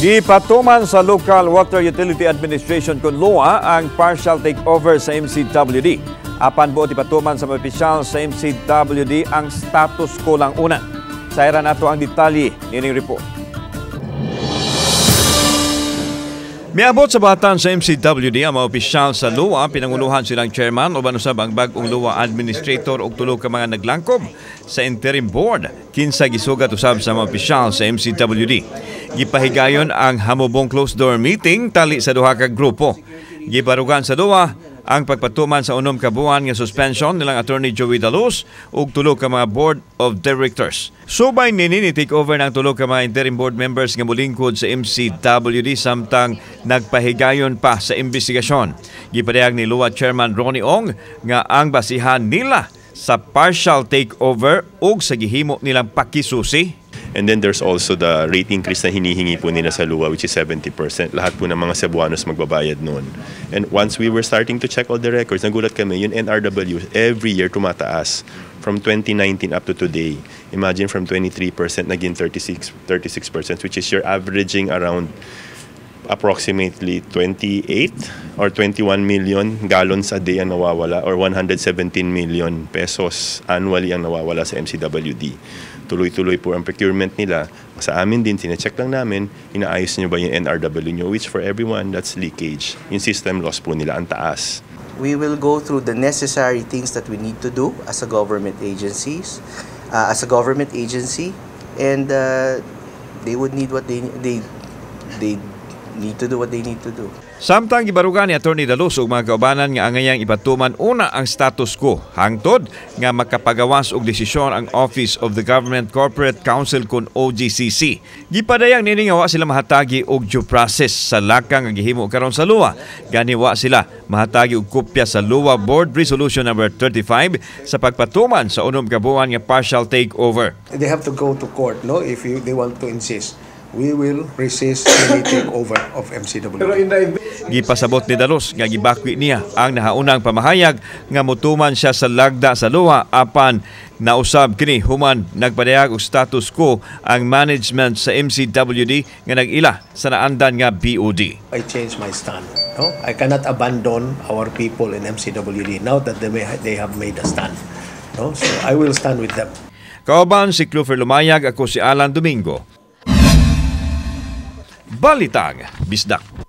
Gipatuman sa Local Water Utility Administration kun LUWA ang partial takeover sa MCWD. Apan buot ipatuman sa mga opisyal sa MCWD ang status quo lang una. Sayra nato ang detalye nining report. Miabot sa batan sa MCWD ang mga opisyal sa LUWA, pinanguluhan silang chairman o banusab ang bagong LUWA administrator ug tulo ka mga naglangkob sa interim board. Kinsa gisugat usab sa mga opisyal sa MCWD. Gipahigayon ang hamubong closed door meeting tali sa duha ka grupo. Gibarugan sa LUWA ang pagpatuman sa unom ka buwan nga suspension nilang Attorney Joey Dalos ug tulo ka mga board of directors. Subay nini ni take over ng tulo ka mga interim board members nga molingkod sa MCWD samtang nagpahigayon pa sa investigasyon. Gipadayag ni LUWA Chairman Ronnie Ong nga ang basihan nila sa partial takeover ug sa gihimo nilang pakisusi. And then there's also the rate increase na hinihingi po nila sa LUWA, which is 70%. Lahat po ng mga Cebuanos magbabayad noon. And once we were starting to check all the records, nagulat kami, yung NRW every year tumataas from 2019 up to today. Imagine from 23% naging 36%, which is you're averaging around approximately 28 or 21 million gallons a day ang nawawala or 117 million pesos annually ang nawawala sa MCWD. Tuloy-tuloy po ang procurement nila. Sa amin din, sinecheck lang namin, inaayos nyo ba yung NRW nyo, which for everyone, that's leakage. Yung system loss po nila, ang taas. We will go through the necessary things that we need to do as a government agency, and they would need what they need to do what they need to do. Samtang gibarugan ni Attorney Dalos ug mga kaubanan nga angayang ipatuman una ang status quo hangtod nga makapagawas og desisyon ang Office of the Government Corporate Council kun OGCC. Gipadayang nini nga wa sila mahatagi og due process sa lakang nga gihimo karon sa LUWA. Gani wa sila mahatagi og kopya sa LUWA Board Resolution number 35 sa pagpatuman sa unom ka buwan nga partial takeover. They have to go to court, no, if they want to insist. We will resist any takeover of MCWD. Gipasabot ni Dalos nga gibakwi niya ang nahaunang pamahayag nga mutuman siya sa lagda sa LUWA apan nausab kini human nagpadayag og status quo ang management sa MCWD nga nag-ila sa naandan nga BOD. I changed my stand. No? I cannot abandon our people in MCWD now that they have made a stand. No? So I will stand with them. Kauban si Clover Lumayag, ako si Alan Domingo. Balitang Bisdak.